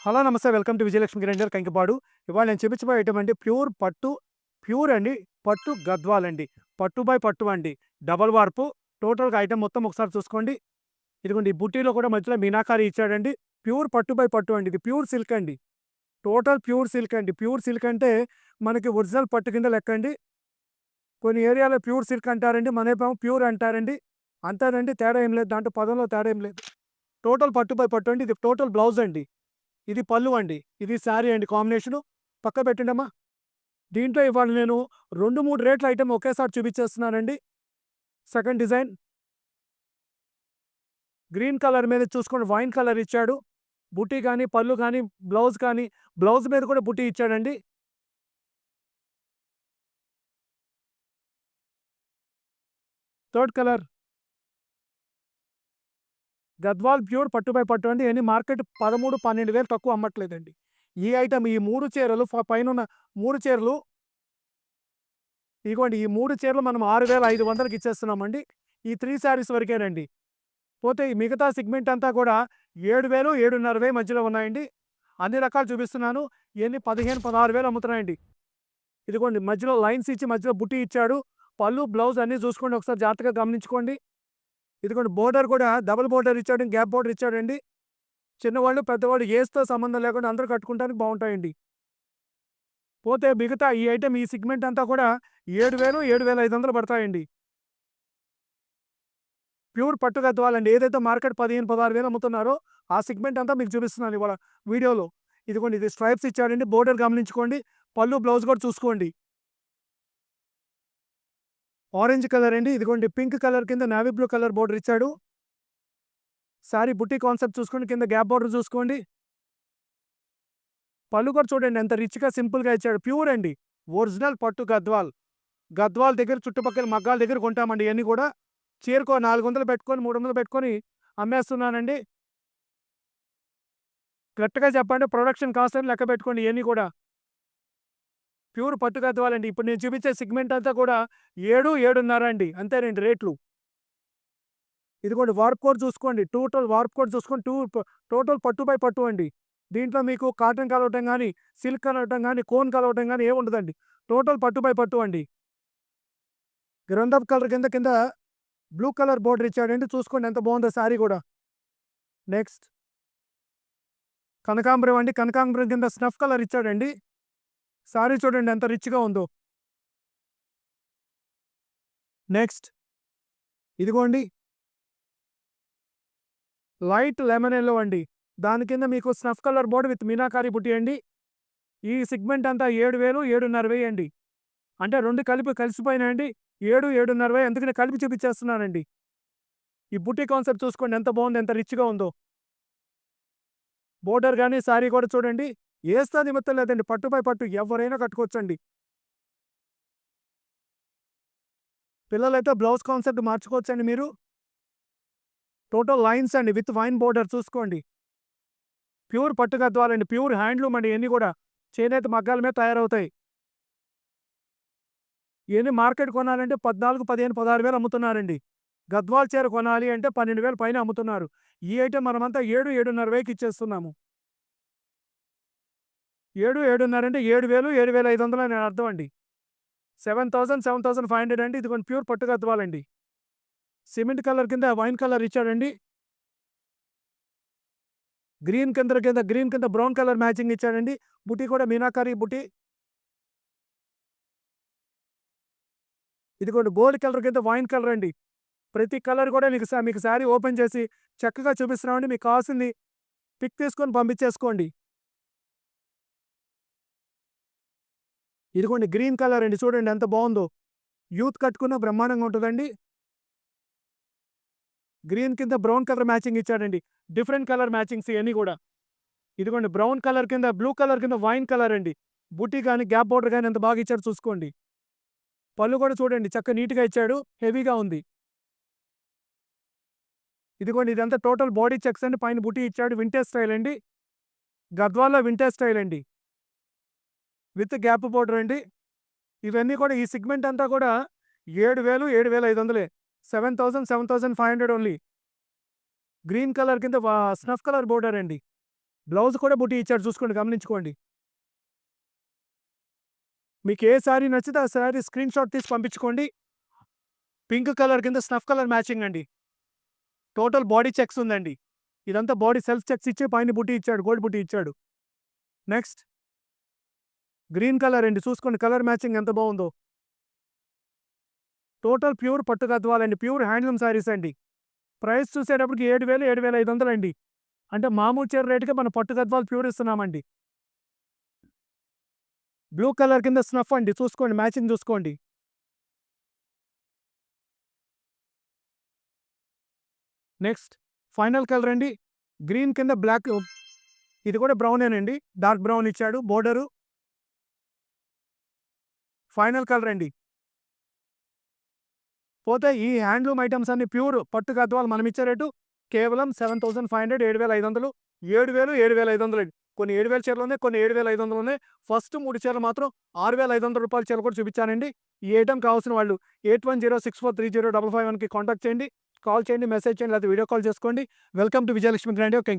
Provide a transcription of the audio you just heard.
Hello నమస్తే welcome to Vijayalakshmi grinder Kankipadu. ఇవాళ నేను చూపించబోయే ఐటమ్ అండి ప్యూర్ పట్టు, ప్యూర్ అండి పట్టు గద్వాల్ అండి. పట్టు బై పట్టు అండి. డబల్ వార్పు. టోటల్‌గా ఐటమ్ మొత్తం ఒకసారి చూసుకోండి. ఇదిగోండి ఈ బుట్టీలో కూడా మధ్యలో మీనాకారి ఇచ్చాడండి. ప్యూర్ పట్టు బై పట్టు అండి. ఇది ప్యూర్ సిల్క్ అండి. టోటల్ ప్యూర్ సిల్క్ అండి. ప్యూర్ సిల్క్ అంటే మనకి ఒరిజినల్ పట్టు కింద లెక్కండి. కొన్ని ఏరియాలో ప్యూర్ సిల్క్ అంటారండి. మనకేమో ప్యూర్ అంటారండి. అంతేనండి, తేడా ఏం లేదు. దాంట్లో పదంలో తేడా ఏం లేదు. టోటల్ పట్టు బై పట్టు అండి. ఇది టోటల్ బ్లౌజ్ అండి. ఇది పళ్ళు అండి. ఇది శారీ అండి కాంబినేషను. పక్కన పెట్టండమ్మా. దీంట్లో ఇవాళ నేను 2, 3 రేట్ల ఐటెమ్ ఒకేసారి చూపించేస్తున్నానండి. సెకండ్ డిజైన్ గ్రీన్ కలర్ మీద చూసుకోండి వైన్ కలర్ ఇచ్చాడు. బుటీ గాని, పళ్ళు గాని, బ్లౌజ్ కానీ, బ్లౌజ్ మీద కూడా బుటీ ఇచ్చాడండి. థర్డ్ కలర్ గద్వాల్ ప్యూర్ పట్టు బై పట్టు అండి. ఎన్ని మార్కెట్ 13, 12,000 తక్కువ అమ్మట్లేదండి. ఈ ఐటెమ్ ఈ 3 చీరలు పైనున్న 3 చీరలు ఇగోండి ఈ 3 చీరలు మనం 6,500కి ఇచ్చేస్తున్నామండి. ఈ 3 శారీస్ వరకేనండి. పోతే ఈ మిగతా సెగ్మెంట్ అంతా కూడా 7,000, 7,500 మధ్యలో ఉన్నాయండి. అన్ని రకాలు చూపిస్తున్నాను. ఇయన్నీ 15, 16,000 అమ్ముతున్నాయండి. ఇదిగోండి మధ్యలో లైన్స్ ఇచ్చి మధ్యలో బుట్టి ఇచ్చాడు. పళ్ళు, బ్లౌజ్ అన్నీ చూసుకోండి, ఒకసారి జాగ్రత్తగా గమనించుకోండి. ఇదిగోండి బోర్డర్ కూడా డబుల్ బోర్డర్ ఇచ్చాడు. గ్యాప్ బోర్డర్ ఇచ్చాడండి. చిన్నవాళ్ళు, పెద్దవాళ్ళు ఏజ్‌తో సంబంధం లేకుండా అందరూ కట్టుకుంటానికి బావుంటాయండి. పోతే మిగతా ఈ ఐటెమ్ ఈ సెగ్మెంట్ అంతా కూడా 7,000, 7,500 పడతాయండి. ప్యూర్ పట్టు గద్వాలండి. ఏదైతే మార్కెట్ 15, 16,000 అమ్ముతున్నారో ఆ సెగ్మెంట్ అంతా మీకు చూపిస్తున్నాను ఇవాళ వీడియోలో. ఇదిగోండి ఇది స్ట్రైప్స్ ఇచ్చాడండి. బోర్డర్ గమనించుకోండి. పళ్ళు, బ్లౌజ్ కూడా చూసుకోండి. ఆరెంజ్ కలర్ అండి. ఇదిగోండి పింక్ కలర్ కింద నేవీ బ్లూ కలర్ బోర్డర్ ఇచ్చాడు. సారీ బుట్టి కాన్సెప్ట్ చూసుకోండి. కింద గ్యాప్ బోర్డర్ చూసుకోండి. పళ్ళు కూడా చూడండి ఎంత రిచ్‌గా సింపుల్‌గా ఇచ్చాడు. ప్యూర్ అండి. ఒరిజినల్ పట్టు గద్వాల్. గద్వాల్ దగ్గర చుట్టుపక్కల మగ్గాల దగ్గర కొంటామండి ఇయన్నీ కూడా. చీరకో 400 పెట్టుకొని, 300 పెట్టుకొని అమ్మేస్తున్నానండి. కరెక్ట్‌గా చెప్పండి, ప్రొడక్షన్ కాస్ట్ అని లెక్క పెట్టుకోండి ఇయన్నీ కూడా. ప్యూర్ పట్టు గద్వాలండి. ఇప్పుడు నేను చూపించే సెగ్మెంట్ అంతా కూడా 7, 7.5 అండి. అంతేనండి రేట్లు. ఇదిగోండి వార్ప్ కోడ్ చూసుకోండి. టోటల్ వార్ప్ కోడ్ చూసుకొని టోటల్ పట్టు బై పట్టు అండి. దీంట్లో మీకు కాటన్ కలవటం గాని, సిల్క్ కలవటం గాని, కోన్ కలవటం గాని ఏమి ఉండదండి. టోటల్ పట్టు బై పట్టు అండి. గ్రంథప్ కలర్ కింద బ్లూ కలర్ బోర్డర్ ఇచ్చాడండి. చూసుకోండి ఎంత బాగుందో శారీ కూడా. నెక్స్ట్ కనకాంబరం అండి. కనకాంబరం కింద స్నఫ్ కలర్ ఇచ్చాడండి. శారీ చూడండి ఎంత రిచ్‌గా ఉందో. నెక్స్ట్ ఇదిగోండి లైట్ లెమన్ యెల్లో అండి. దాని కింద మీకు snuff colour border with meenakari బుట్టి అండి. ఈ సెగ్మెంట్ అంతా 7,000, 7,500 అండి. అంటే 2 కలిపి కలిసిపోయినాయండి. 7, 7,500 అందుకనే కలిపి చూపించేస్తున్నానండి. ఈ బుట్టి కాన్సెప్ట్ చూసుకోండి ఎంత బాగుందో, ఎంత రిచ్‌గా ఉందో. బోర్డర్ గాని, శారీ కూడా చూడండి. ఏస్తా నిమిత్తం లేదండి. పట్టు బై పట్టు ఎవరైనా కట్టుకోవచ్చండి. పిల్లలైతే బ్లౌజ్ కాన్సెప్ట్ మార్చుకోవచ్చండి మీరు. టోటల్ లైన్స్ అండి విత్ వైన్ బోర్డర్ చూసుకోండి. ప్యూర్ పట్టు గద్వాలండి. ప్యూర్ హ్యాండ్లూమ్ అండి ఇయన్నీ కూడా. చేనేత మగ్గాల మీద తయారవుతాయి. ఇయన్నీ మార్కెట్ కొనాలంటే 14, 15, 16,000 అమ్ముతున్నారండి. గద్వాల్ చీర కొనాలి అంటే 12,000 పైన అమ్ముతున్నారు. ఈ ఐటెమ్ మనమంతా 7, 7.5కి ఇచ్చేస్తున్నాము. 7, 7.5 అంటే 7,000, 7,500 అని అర్థం అండి. 7,000, 7,500 అండి. ఇదిగోండి ప్యూర్ పట్టు గద్వాలండి. సిమెంట్ కలర్ కింద వైన్ కలర్ ఇచ్చాడండి. గ్రీన్ కింద బ్రౌన్ కలర్ మ్యాచింగ్ ఇచ్చాడండి. బుటీ కూడా మీనాకారి బుటీ. ఇదిగోండి గోల్డ్ కలర్ కింద వైన్ కలర్ అండి. ప్రతి కలర్ కూడా మీకు శారీ ఓపెన్ చేసి చక్కగా చూపిస్తున్నామండి. మీకు కావాల్సింది పిక్ తీసుకొని పంపించేసుకోండి. ఇదిగోండి గ్రీన్ కలర్ అండి. చూడండి ఎంత బాగుందో. యూత్ కట్టుకున్న బ్రహ్మాండంగా ఉంటదండి. గ్రీన్ కింద బ్రౌన్ కలర్ మ్యాచింగ్ ఇచ్చాడండి. డిఫరెంట్ కలర్ మ్యాచింగ్స్ ఇయన్నీ కూడా. ఇదిగోండి బ్రౌన్ కలర్ కింద బ్లూ కలర్ కింద వైన్ కలర్ అండి. బుటీ గాని, గ్యాప్ బోర్డర్ గాని ఎంత బాగా ఇచ్చాడో చూసుకోండి. పళ్ళు కూడా చూడండి నీట్‌గా ఇచ్చాడు. హెవీగా ఉంది. ఇదిగోండి ఇదంతా టోటల్ బాడీ చెక్స్ అండి. పైన బుటీ ఇచ్చాడు. వింటేజ్ స్టైల్ అండి. గద్వాల్లో వింటేజ్ స్టైల్ అండి. విత్ గ్యాప్ బోర్డర్ అండి. ఇవన్నీ కూడా ఈ సెగ్మెంట్ అంతా కూడా 7,000, 7,500 7,000, 7,500 ఓన్లీ. గ్రీన్ కలర్ కింద స్నఫ్ కలర్ బోర్డర్ అండి. బ్లౌజ్ కూడా బుటీ ఇచ్చాడు చూసుకోండి, గమనించుకోండి. మీకు ఏ శారీ నచ్చితే ఆ శారీ స్క్రీన్ షాట్ తీసి పంపించుకోండి. పింక్ కలర్ కింద స్నఫ్ కలర్ మ్యాచింగ్ అండి. టోటల్ బాడీ చెక్స్ ఉందండి. ఇదంతా బాడీ సెల్ఫ్ చెక్స్ ఇచ్చి పైన బుటీ ఇచ్చాడు, గోల్డ్ బుటీ ఇచ్చాడు. నెక్స్ట్ గ్రీన్ కలర్ అండి, చూసుకోండి కలర్ మ్యాచింగ్ ఎంత బాగుందో. టోటల్ ప్యూర్ పట్టు గద్వాలండి, ప్యూర్ హ్యాండ్లూమ్ శారీస్ అండి. ప్రైస్ చూసేటప్పటికి 7,000, 7,500 అండి. అంటే మామూలు చీర రేటుకే మనం పట్టు గద్వాలు ప్యూర్ ఇస్తున్నామండి. బ్లూ కలర్ కింద స్నఫ్ అండి, చూసుకోండి మ్యాచింగ్ చూసుకోండి. నెక్స్ట్ ఫైనల్ కలర్ అండి, గ్రీన్ కింద బ్లాక్, ఇది కూడా బ్రౌనేనండి, డార్క్ బ్రౌన్ ఇచ్చాడు బోర్డరు. ఫైనల్ కలర్ అండి. పోతే ఈ హ్యాండ్లూమ్ ఐటమ్స్ అన్ని ప్యూర్ పట్టు గద్వాలు మనం ఇచ్చే రేటు కేవలం 7,500, 7,500, 7,000, 7,500 అండి. కొన్ని 7,000 చీరలు ఉన్నాయి, కొన్ని 7,500 ఉన్నాయి. ఫస్ట్ 3 చీరలు మాత్రం 6,500 రూపాయల చీర కూడా చూపించానండి. ఈ ఐటమ్ కావాల్సిన వాళ్ళు 8106430551కి కాంటాక్ట్ చేయండి, కాల్ చేయండి, మెసేజ్ చేయండి, లేదా వీడియో కాల్ చేసుకోండి. Welcome to Vijayalakshmi grand. Okay.